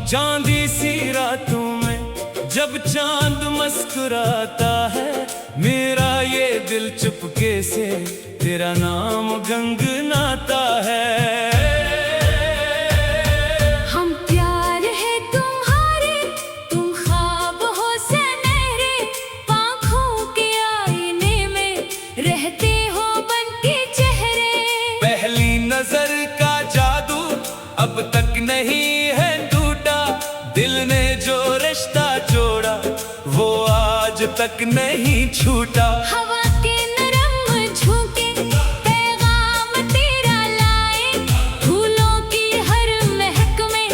चांदी सी रातों में जब चांद मुस्कुराता है, मेरा ये दिल चुपके से तेरा नाम गुनगुनाता है। हम प्यार है तुम्हारे, तुम ख्वाब हो सुनहरे, आँखों के आईने में रहते हो बनके चेहरे। पहली नजर का जादू अब तक नहीं है टूटा, दिल ने जो रिश्ता जोड़ा वो आज तक नहीं छूटा। हवा के नरम झोंके पैगाम तेरा लाए, फूलों की हर महक में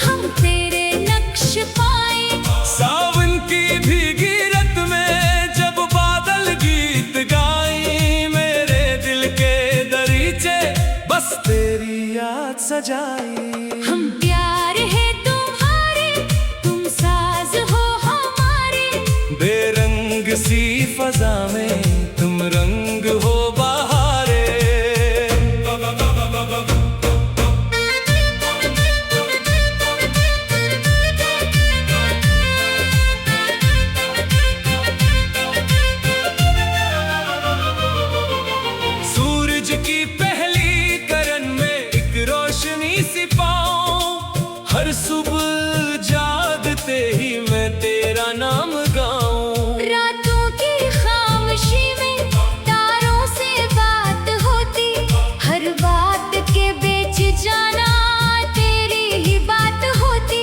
हम तेरे नक्श पाए। सावन की भीगी रात में जब बादल गीत गाए, मेरे दिल के दरीचे बस तेरी याद सजाई। हम प्यार है तुम्हारे, तुम साज हो हमारे, बेरंग सी फजा में तुम रंग हो बहारे। सूरज की पहली किरण में एक रोशनी सी पाऊं, हर सुबह जागते ही मैं तेरा नाम गाऊं। रातों की खामोशी में तारों से बात होती, हर बात के बीच जाना तेरी ही बात होती।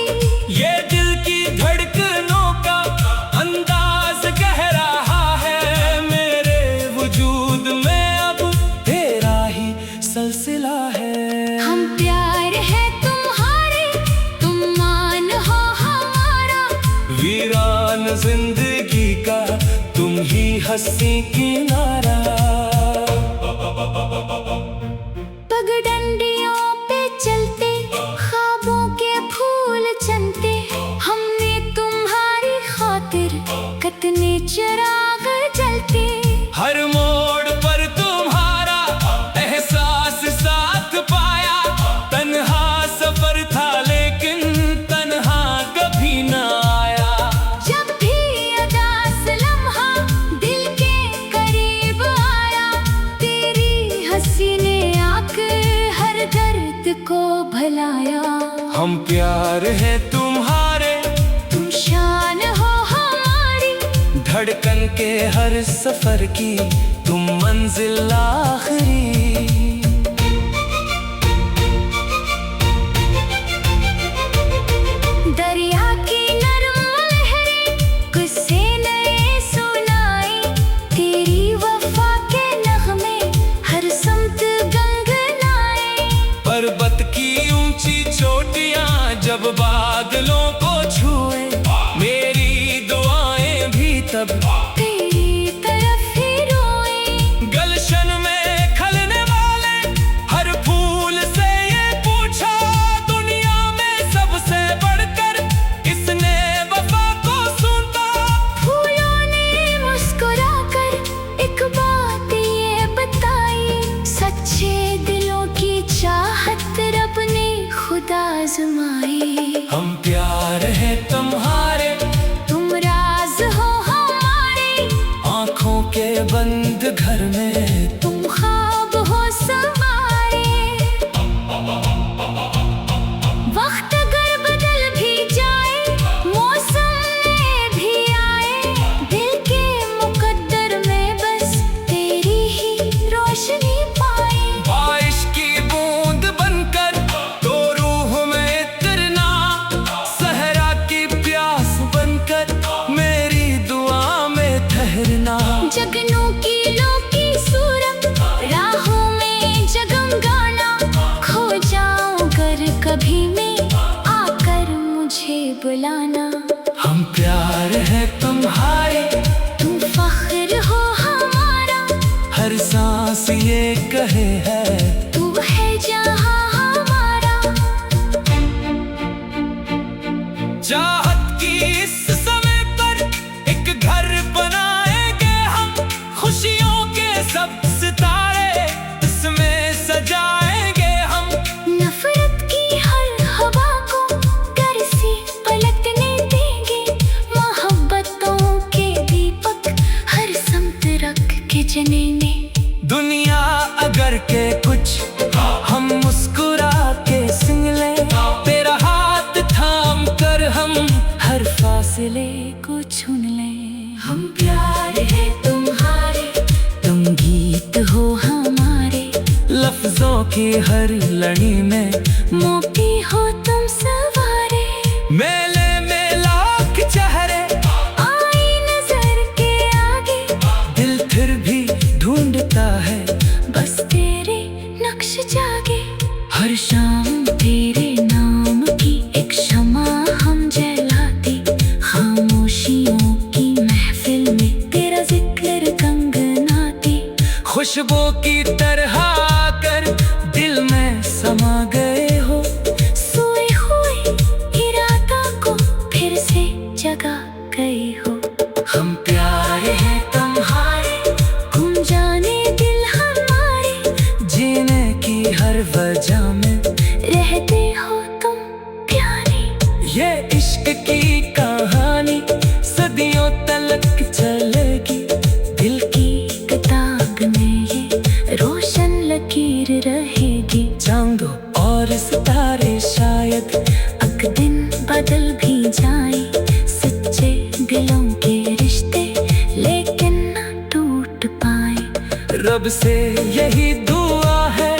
ये दिल की धड़कनों का अंदाज कह रहा है, मेरे वजूद में अब तेरा ही सिलसिला है। हम प्यार है तुम्हारे, तुम मान हो हमारा, वीरान जिंदगी का तुम ही हंसी किनारा। पगडंडियों पे चलते ख्वाबों के फूल चनते, हमने तुम्हारी खातिर कितने चिराग जलते। हर मोड़ पर तुम्हारा एहसास साथ पाया, तन्हा सफर था लेकिन तन्हा कभी ना आया। जब भी उदास लम्हा दिल के करीब आया, तेरी हंसी ने आकर हर दर्द को भुलाया। हम प्यार है तुम्हारे, तुम शान हो हमारी, धड़कन के हर सफर की तुम मंजिल आखिरी। दरिया की नरम लहरें किस्से नए सुनाए, तेरी वफा के नगमे हर समत गंगनाए। पर्वत की ऊंची चोटियां जब बादलों को छुए, मेरी दुआएं भी तब तेरी तरफ ही रोए। गलशन में खलने वाले हर फूल से ये पूछा, दुनिया में सबसे बढ़कर किसने वफा को सुनता। फूलों ने मुस्कुराकर एक बात ये बताई, सच्चे दिलों की चाहत रब ने खुदा आजमाई। हम प्यार है तुम्हारे, तुम राज हो हमारे, आंखों के बंद घर में तुम ख्वाब हो सवारे। वक्त अगर बदल भी जाए, मौसम में भी आए, दिल के मुकद्दर में बस तेरी ही रोशनी पाए। बारिश की बूंद बनकर तो रूह में इतरना, सहरा की प्यास बनकर मेरी दुआ में ठहरना। जगनों की लो की सूरत राहों में जगमगाना, खो जाऊं कर कभी मैं आकर मुझे बुलाना। हम प्यार है तुम्हारे, तुम फख्र हो हमारा, हर सांस ये कहे है तू है जहां हमारा। चाहत की इस समय पर एक घर बनाएंगे हम, खुशियों के सब सितारे इसमें सजाएंगे हम। नफरत की हर हवा को घर से दुनिया अगर के कुछ हम मुस्कुरा के सुन ले, तेरा हाथ थाम कर हम हर फासले को चुन ले। हम प्यार है तुम्हारे, तुम गीत हो हमारे, लफ्जों की हर लड़ी में मोती हो तुम सवारे। मेले में लाख चेहरे आई नजर के आगे, दिल फिर भी ढूंढता है बस तेरे नक्श जागे। हर शाम तेरे नाम की एक शमा हम जलाते, खामोशियों की महफिल में तेरा जिक्र गंगनाते। खुशबू की तरह कर दिल में समा गए हो, सोए हुए इरादा को फिर से जगा गए हो। हम प्यार है तुम्हारे, गुम जाने दिल हमारे, जीने की हर वजह में रहते हो तुम प्यारे। ये इश्क की कहानी सदियों तलक चलेगी, दिल की किताब में ये रोशन लकीर रहेगी। चांदों और सितारे शायद एक दिन बदल भी जाए, सच्चे दिलों के रिश्ते लेकिन न टूट पाए। रब से यही दुआ है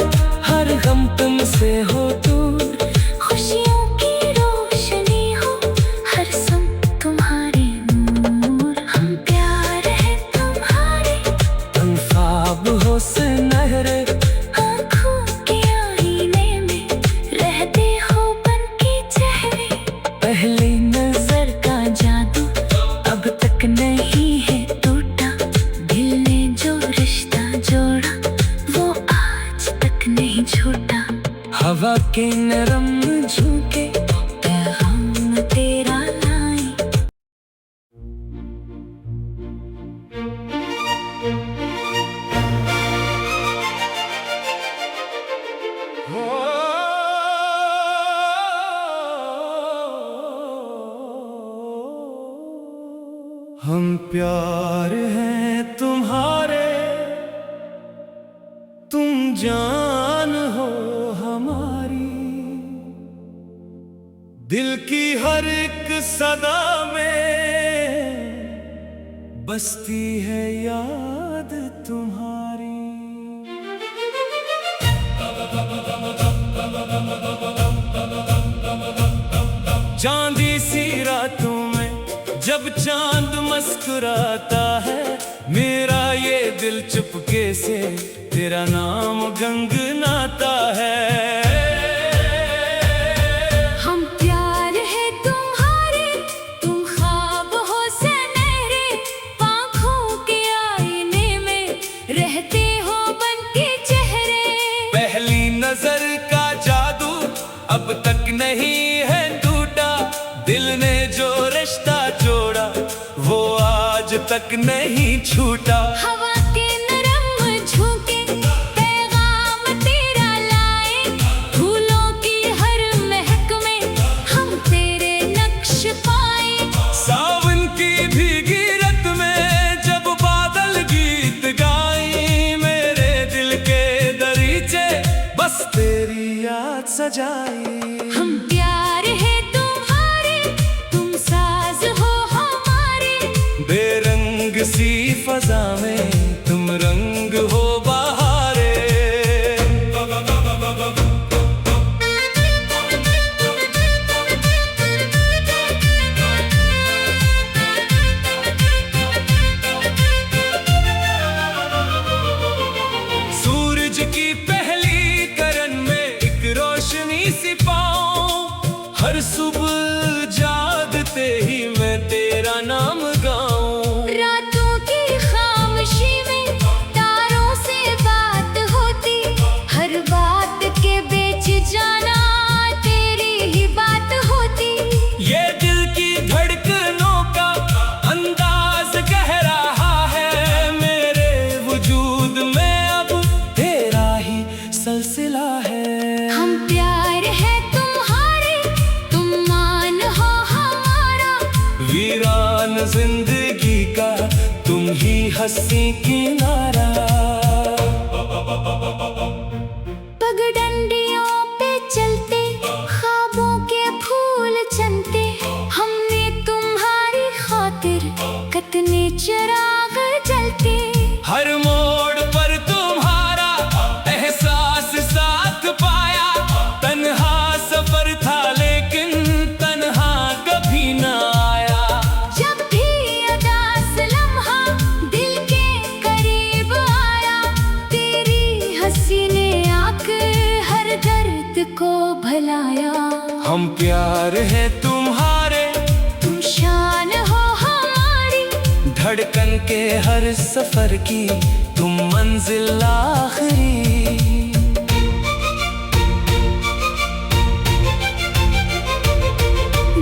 हर गम तुमसे हो दूर, खुशियों की रोशनी हो हर सम तुम्हारे नूर। हम प्यार है तुम्हारे, तुम ख्वाब हो सुनहरे, आँखों के आईने में रहते हो बन के चेहरे। पहली नजर का जादू अब तक नहीं है टूटा, दिल ने जो रिश्ता जोड़ा वो आज तक नहीं छूटा। हवा के नरम झोंके पैगाम तेरा लाए। हम प्यार हैं तुम्हारे, तुम जान हो हमारी, दिल की हर एक सदा में बसती है याद तुम्हारी। चांदी सी रातों में जब चांद मुस्कुराता है, मेरा ये दिल चुपके से तेरा नाम गंगनाता है। हम प्यार है तुम्हारे, तुम ख्वाब हो सुनहरे, आँखों के आईने में रहते हो बन के चेहरे। पहली नजर का जादू अब तक नहीं है टूटा, दिल ने जो रिश्ता जोड़ा वो आज तक नहीं छूटा। हवा के नरम झोंके पैगाम तेरा लाए, फूलों की हर महक में हम तेरे नक्श पाए। सावन की भीगी रात में जब बादल गीत गाए, मेरे दिल के दरीचे बस तेरी याद सजाई। हम प्यार है तुम्हारे, तुम साज हो हमारे, बेरंग सी फजा में तुम रंग हो बहारे। सूरज की पहली किरण में एक रोशनी सी पाऊं, हर सुबह जागते ही मैं तेरा नाम गाऊं। रातों की खामोशी में तारों से बात होती, हर बात के बीच जाना तेरी ही बात होती। ये दिल की धड़कनों का अंदाज कह रहा है, मेरे वजूद में अब तेरा ही सिलसिला है। हम प्यार है तुम्हारे, तुम मान हो हमारा, वीरान जिंदगी का तुम ही हंसी किनारा। को भलाया। हम प्यार है तुम्हारे, तुम शान हो हमारी, धड़कन के हर सफर की तुम मंजिल आखिरी।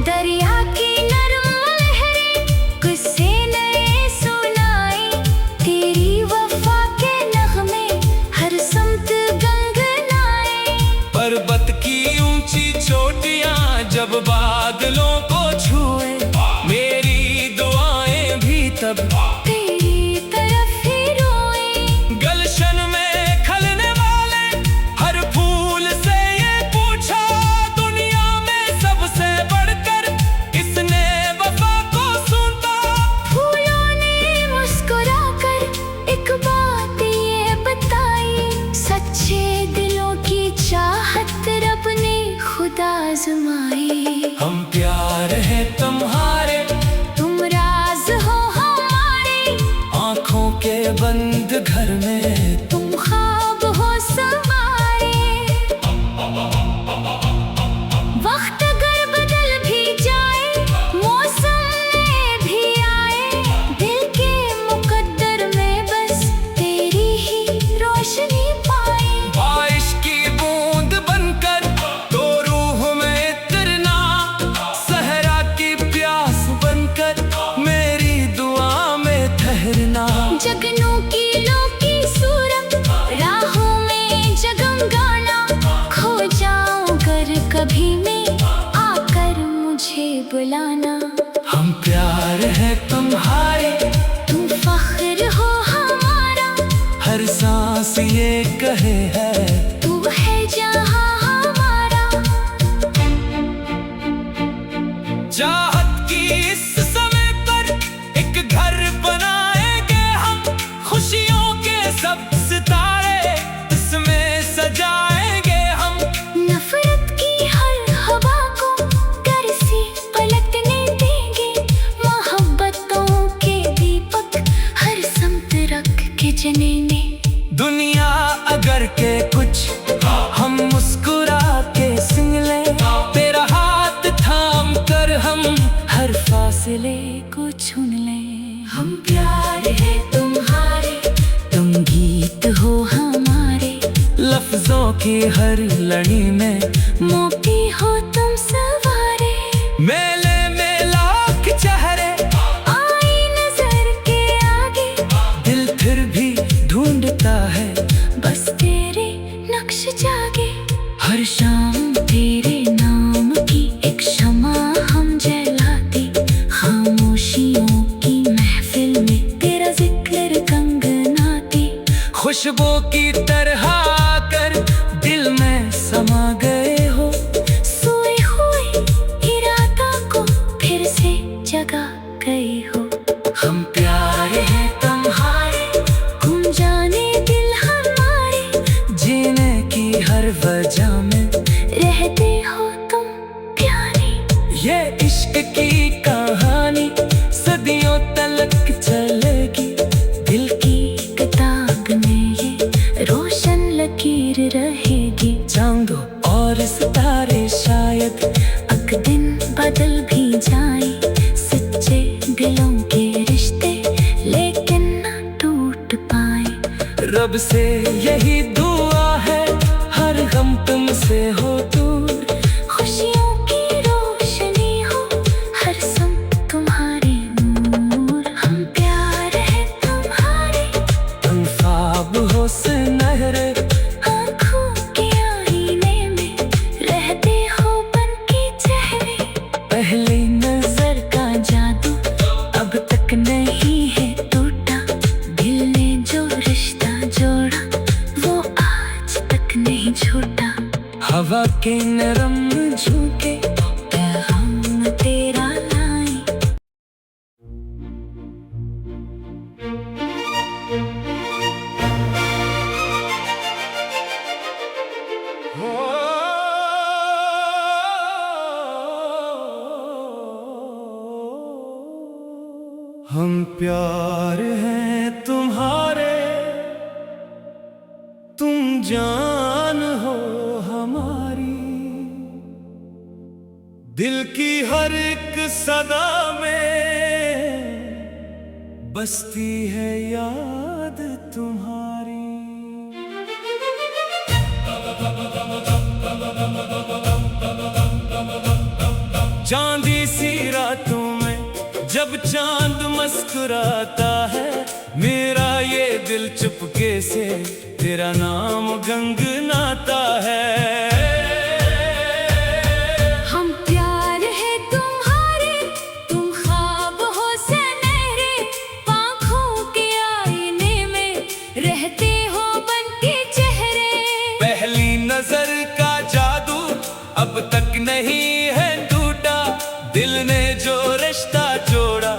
दरिया की नरम लहरें किस्से नए सुनाए, तेरी वफा के नगमे हर समत गंगनाए। पर्वत की ऊंची चोटियां जब बादलों को छुए, मेरी दुआएं भी तब तेरी तरफ ही रोए। गलशन में खलने वाले हर फूल से ये पूछा, दुनिया में सबसे बढ़कर किसने वफा को सुनता। फूलों ने मुस्कुराकर एक बात ये बताई, सच्चे दिलों की चाहत रब ने खुदा आजमाई। हम प्यार है तुम्हारे, तुम राज हो हमारे, आँखों के बंद घर में तुम ख्वाब हो सवारे। वक्त अगर बदल भी जाए, मौसम में भी आए, दिल के मुकद्दर में बस तेरी ही रोशनी पाए। बारिश की बूंद बनकर तो रूह में इतरना, सहरा की प्यास बनकर मेरी दुआ में ठहरना। जगनों की लो की सूरत राहों में जगमगाना, खो जाऊं कर कभी मैं आकर मुझे बुलाना। हम प्यार है तुम्हारे, तुम फख्र हो हमारा, हर सांस ये कहे है तू है जहां हमारा। चाहत की इस समय पर एक घर बनाएंगे हम, खुशियों के सब सितारे इसमें सजाएंगे हम। नफरत की हर हवा को घर से पलटने देंगे, मोहब्बतों के दीपक हर समत रख के जलेंगे। दुनिया अगर के कुछ हम मुस्कुरा के सिंग ले, तेरा हाथ थाम कर हम हर फासले को चुन ले। हम प्यार है तुम्हारे, तुम गीत हो हमारे, लफ्जों की हर लड़ी में मोती हो तुम सवारे। मेले में लाख चेहरे आई नजर के आगे, दिल फिर भी ढूंढता है बस तेरे नक्श जागे। हर शाम तेरे नाम की एक शमा हम जलाते, खामोशियों की महफिल में तेरा जिक्र गंगनाते। खुशबू की तरह कर दिल में समा गए हो, सोए हुए इरादा को फिर से जगा गए हो। हम प्यार है तुम्हारे, गुम जाने दिल हमारे, जीने की हर वजह में रहते हो तुम प्यारे। ये इश्क की कहानी सदियों तलक चलेगी, दिल की किताब में ये रोशन लकीर रहेगी। चांदो और सितारे शायद एक दिन बदल भी जाए, सच्चे दिलों के रिश्ते लेकिन न टूट पाए। रब से यही दुआ है हर गम तुमसे हो दूर, खुशियों की रोशनी हो हर सम तुम्हारे नूर। हम प्यार है तुम्हारे, तुम ख्वाब हो सुनहरे, आँखों के आईने में रहते हो बन के चेहरे। पहली नजर का जादू अब तक नहीं है टूटा, दिल ने जो रिश्ता जोड़ा वो आज तक नहीं छूटा। हवा के नरम झोंके पैगाम तेरा लाए। हम प्यार हैं तुम्हारे, तुम जान हो हमारी, दिल की हर एक सदा में बसती है याद तुम्हारी। चांदी सी रातों में जब चांद मुस्कुराता है, मेरा ये दिल चुपके से तेरा नाम गुनगुनाता है। हम प्यार है तुम्हारे, तुम ख्वाब हो सुनहरे, आँखों के आईने में रहते हो बनके चेहरे। पहली नजर का जादू अब तक नहीं है टूटा, दिल ने जो रिश्ता जोड़ा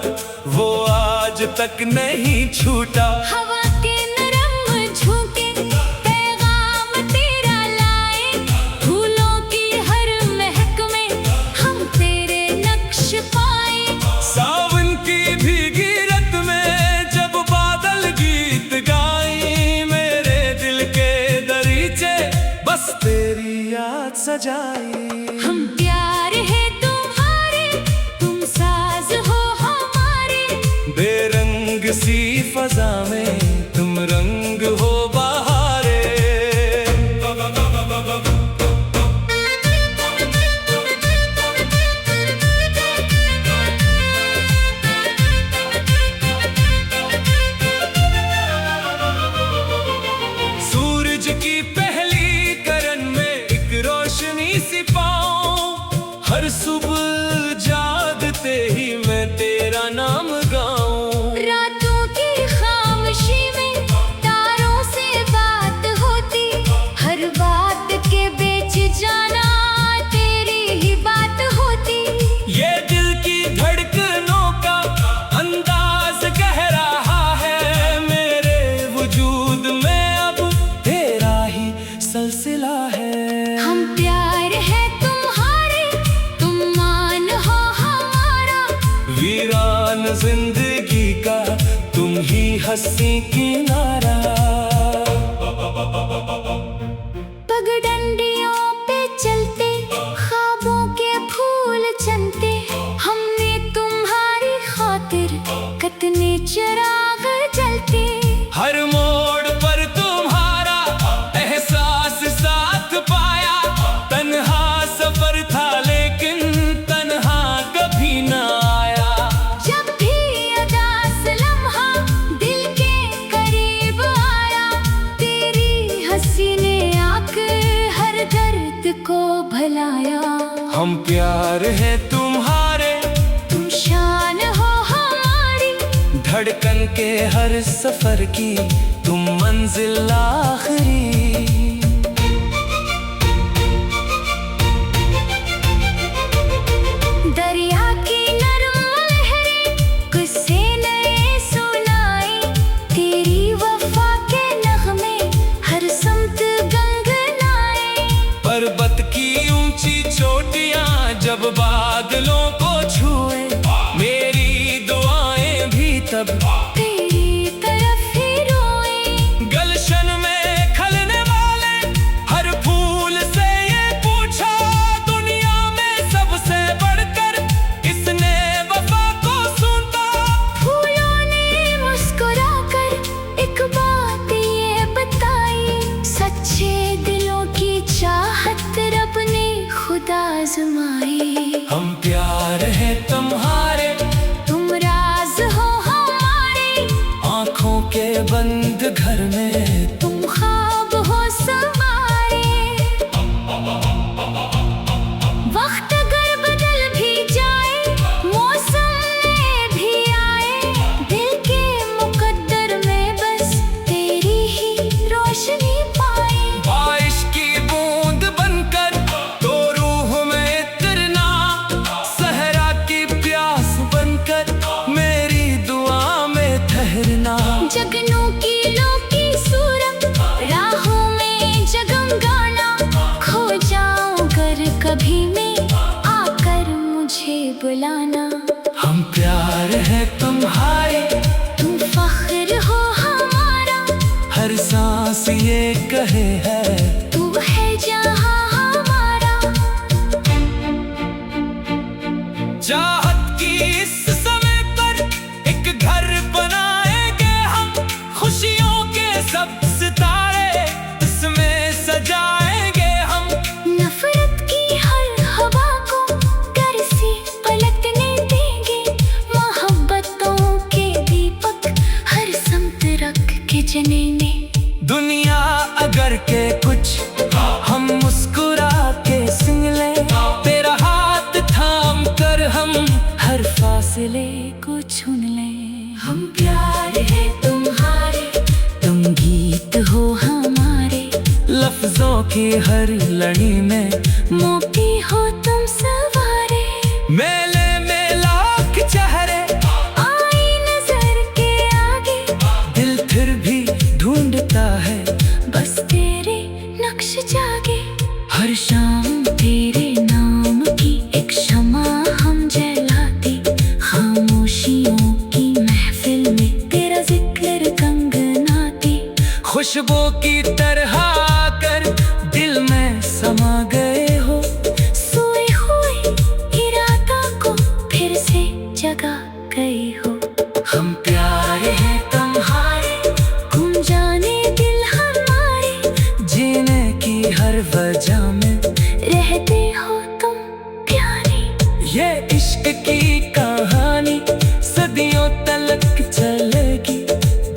वो आज तक नहीं छूटा। हवा के नरम झोंके पैगाम तेरा लाए, फूलों की हर महक में हम तेरे नक्श पाए। सावन की भीगी रात में जब बादल गीत गाए, मेरे दिल के दरीचे बस तेरी याद सजाई। हम प्यार है तुम्हारे, तुम साज हो हमारे, बेरंग सी फजा में तुम रंग हो बहारे। सूरज की पहली किरण में एक रोशनी सी पाऊं, हर सुबह जागते ही मैं तेरा नाम गाऊं। रातों की खामोशी में तारों से बात होती, हर बात के बीच जाना तेरी ही बात होती। ये दिल की धड़कनों का अंदाज कह रहा है, मेरे वजूद में अब तेरा ही सिलसिला है। हम प्यार है तुम्हारे, तुम मान हो हमारा, वीरान जिंदगी का तुम ही हंसी किनारा। पगडंडियों पे चलते ख्वाबों के फूल चनते, हमने तुम्हारी खातिर कितने चिराग जलते। हर मोड़ पर तुम्हारा एहसास साथ पाया, तन्हा सफर था लेकिन तन्हा कभी ना आया। जब भी उदास लम्हा दिल के करीब आया, तेरी हंसी ने आकर हर दर्द को भुलाया। हम प्यार है तुम्हारे, तुम शान हो हमारी, धड़कन के हर सफर की तुम मंजिल आखिरी। दरिया की नरम लहरें किस्से नए सुनाए, तेरी वफा के नगमे हर समत गंगनाए। पर्वत की ऊंची चोटियां जब बादलों को छुए, मेरी दुआएं भी तब तेरी तरफ ही रोए। गलशन में खलने वाले हर फूल से ये पूछा, दुनिया में सबसे बढ़कर किसने वफा को सुनता। फूलों ने मुस्कुराकर एक बात ये बताई, सच्चे दिलों की चाहत रब ने खुदा आजमाई। हम प्यार है तुम्हारे, तुम राज हो हमारे, आंखों के बंद घर में तुम ख्वाब हो सवारे। वक्त अगर बदल भी जाए, मौसम नए भी आए, दिल के मुकद्दर में बस तेरी ही रोशनी पाए। बारिश की बूंद बनकर तो रूह में इतरना, सहरा की प्यास बनकर मेरी दुआ में ठहरना। जगनों की लो की सूरत राहों में जगमगाना, खो जाऊं अगर कभी मैं आकर मुझे बुलाना। हम प्यार है तुम्हारे, तुम फख्र हो हमारा, हर सांस ये कहे है तू है जहां हमारा। अगर के कुछ हम मुस्कुरा के सुन ले, तेरा हाथ थाम कर हम हर फासले को चुन ले। हम प्यार है तुम्हारे, तुम गीत हो हमारे, लफ्जों की हर लड़ी में मोती हो तुम सवारे। मेले में लाख चेहरे आई नजर के आगे, दिल फिर भी ढूंढता है बस तेरे नक्श जागे। हर शाम तेरे नाम की एक शमा हम जलाते, खामोशियों की महफिल में तेरा जिक्र कंगनाते। खुशबू की तरह कर दिल में समा गए हो, सोए हुए इरादा को फिर से जगा गए हो। हम प्यार है तुम्हारे, गुम जाने दिल हमारे, जीने की हर वजह में रहते हो तुम प्यारे। ये इश्क की कहानी सदियों तलक चलेगी,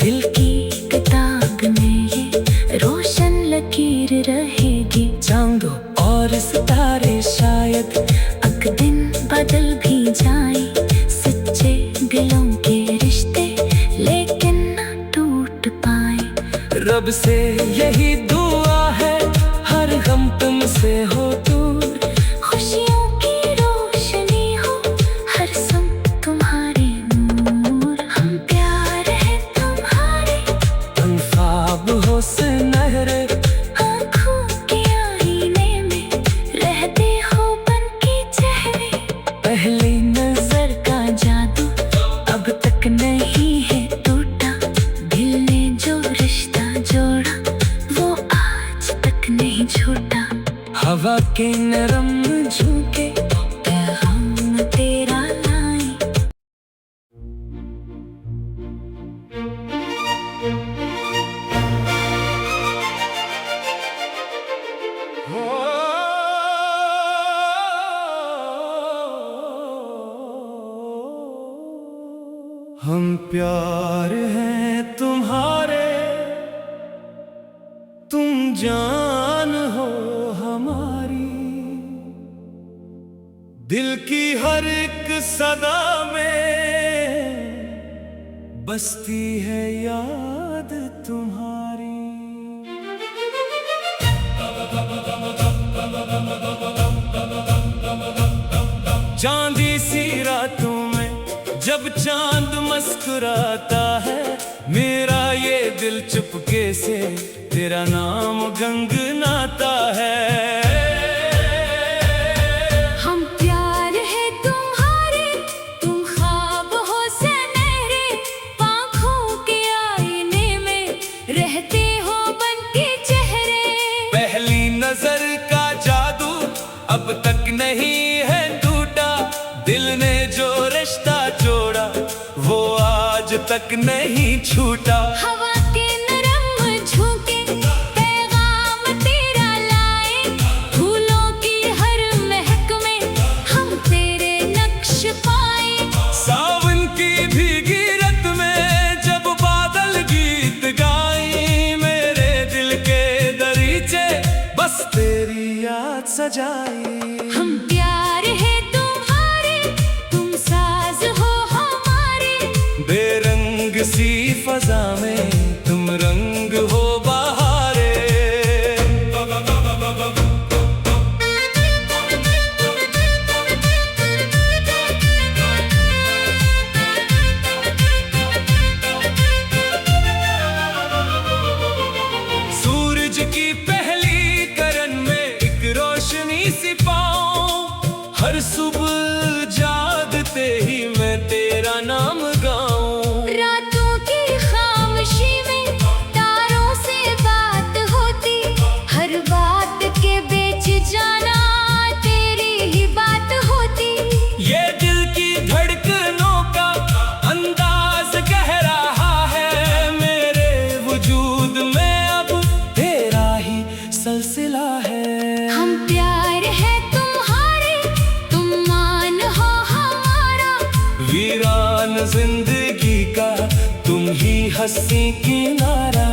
दिल की किताब में ये रोशन लकीर रहेगी। चांदों और सितारे शायद एक दिन बदल भी जाए, सच्चे दिलों के रिश्ते लेकिन न टूट पाए। रब से यही दुआ है हर गम तुमसे हो दूर, खुशियों की रोशनी हो हर सम तुम्हारे नूर। हम प्यार है तुम्हारे, तुम ख्वाब हो सुनहरे, आँखों के आईने में रहते हो बन के चेहरे। पहली नजर का जादू अब तक नहीं है टूटा, दिल ने जो रिश्ता जोड़ा वो आज तक नहीं छूटा। हवा के नरम झोंके पैगाम तेरा लाए, हम प्यार हैं तुम्हारे, तुम जान हो हमारी, दिल की हर एक सदा में बसती है याद तुम्हारी। चांदी सी रातों में जब चांद मुस्कुराता है, मेरा ये दिल चुपके से तेरा नाम गुनगुनाता है। हम प्यार है तुम्हारे, तुम ख्वाब हो सुनहरे, आँखों के आईने में रहते हो बन के चेहरे। पहली नजर का जादू अब तक नहीं है टूटा, दिल ने जो रिश्ता जोड़ा वो आज तक नहीं छूटा। हवा के नरम झोंके पैगाम तेरा लाए, फूलों की हर महक में हम तेरे नक्श पाए। सावन की भीगी रात में जब बादल गीत गाए, मेरे दिल के दरीचे बस तेरी याद सजाई। हम प्यार है तुम्हारे, तुम साज हो हमारे, बेरंग सी फजा में तुम रंग हो बहारे। सूरज की पहली किरण में एक रोशनी सी पाऊं, हर सुबह जागते ही मैं तेरा नाम गाऊं। रातों की खामोशी में तारों से बात होती, हर बात के बीच जाना तेरी ही बात होती। ये दिल की धड़कनों का अंदाज कह रहा है, मेरे वजूद में अब तेरा ही सिलसिला है। हम प्यार है तुम्हारे, तुम मान हो हमारा, वीरान जिंदगी का तुम ही हंसी किनारा।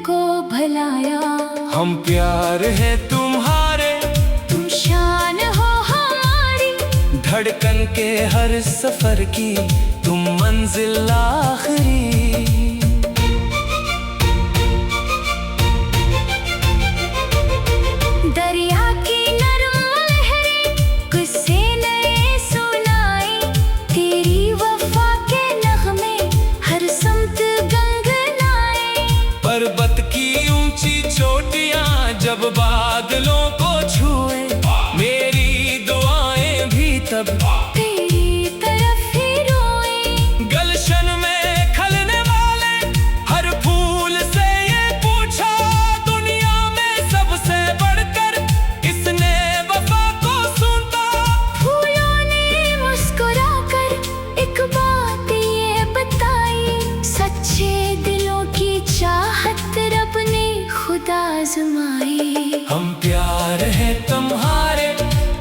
को भलाया। हम प्यार है तुम्हारे, तुम शान हो हमारी, धड़कन के हर सफर की तुम मंजिल आखिरी। दरिया की नरम लहरें किस्से नए सुनाए, तेरी वफा के नगमे हर समत गंगनाए। पर्वत की ऊंची चोटियां जब बादलों को छुए, मेरी दुआएं भी तब तेरी तरफ ही रोए। गलशन में खलने वाले हर फूल से ये पूछा, दुनिया में सबसे बढ़कर किसने वफा को सुनता। फूलों ने मुस्कुराकर एक बात ये बताई, सच्चे दिलों की चाहत रब ने खुदा आजमाई। हम प्यार है तुम्हारे,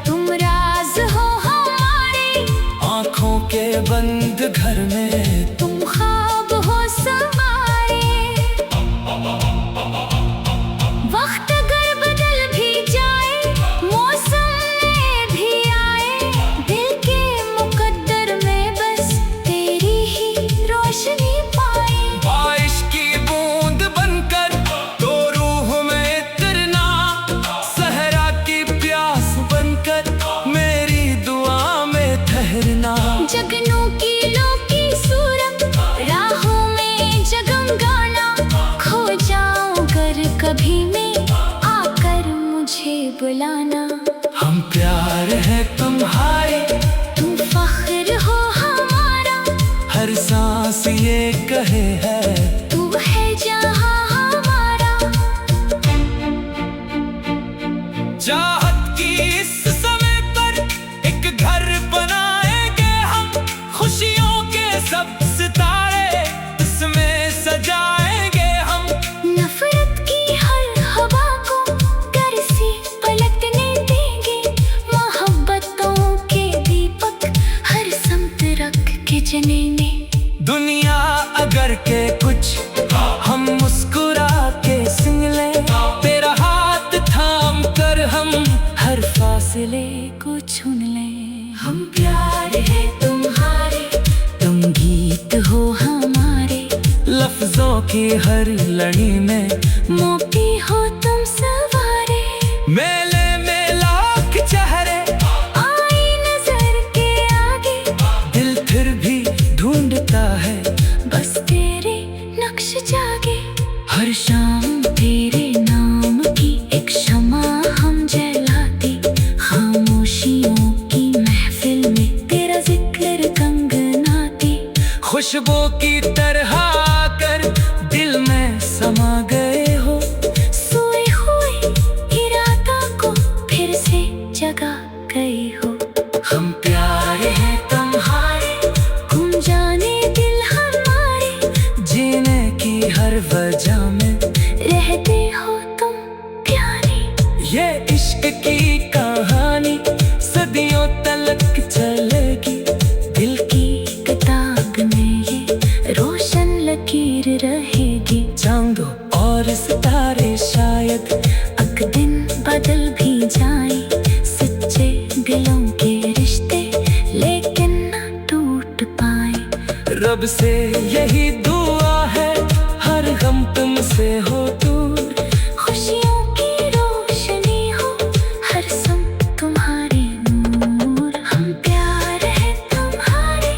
तुम राज हो हमारे, आँखों के बंद घर में तुम ख्वाब हो समारे। वक्त अगर बदल भी जाए, मौसम में भी आए, दिल के मुकद्दर में बस तेरी ही रोशनी पाए। बारिश की बूंद बनकर तो रूह में इतना, सहरा की प्यास बनकर मेरी दुआ में ठहरना। जगनू की लो की सूरत राहों में जगमगाना, खो जाऊं अगर कभी मैं आकर मुझे बुलाना। हम प्यार है तुम्हारे, तुम फख्र हो हमारा, हर सांस ये कहे है तू है जहां हमारा। चाहत की इस समय पर एक घर बनाएंगे हम, खुशियों के सब सितारे इसमें सजाएंगे हम। नफरत की हर हवा को घर से पलटने देंगे, मोहब्बतों के दीपक हर समत रख के जलेंगे। दुनिया अगर के कुछ हम मुस्कुरा के सिंग लें, तेरा हाथ थाम कर हम हर फासले को चुन लें। हम प्यार है तुम्हारे, तुम गीत हो हमारे, लफ्जों की हर लड़ी में मोती हो तुम सवारे। मेले में लाख चेहरे आई नजर के आगे, दिल फिर भी ढूंढता है बस तेरे नक्श जागे। हर शाम तेरे नाम की एक शमा हम जलाते, खामोशियों की महफिल में तेरा जिक्र गंगनाते। खुशबू की तरह आकर दिल में समा गए हो, सोए हुए इरादा को फिर से जगा गए हो। हम प्यार है तुम्हारे, गुम जाने दिल हमारे, जीने की हर वजह में रहते हो तुम प्यारे। ये इश्क की कहानी सदियों तलक चलेगी, दिल की किताब में ये रोशन लकीर रहेगी। चांदों और सितारे शायद एक दिन बदल भी जाए, सच्चे दिलों के रिश्ते लेकिन ना टूट पाए। रब से यही दुआ है हर गम तुमसे हो दूर, खुशियों की रोशनी हो हर सम तुम्हारे नूर। हम प्यार है तुम्हारे,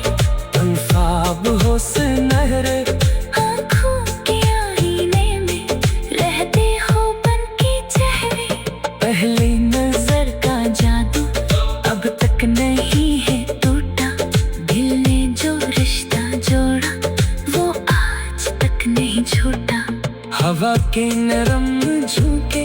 तुम ख्वाब हो सुनहरे, आँखों के आईने में रहते हो बन के चेहरे। पहली नजर का जादू अब तक नहीं है टूटा, दिल ने जो रिश्ता जोड़ा वो आज तक नहीं छूटा। हवा के नरम झोंके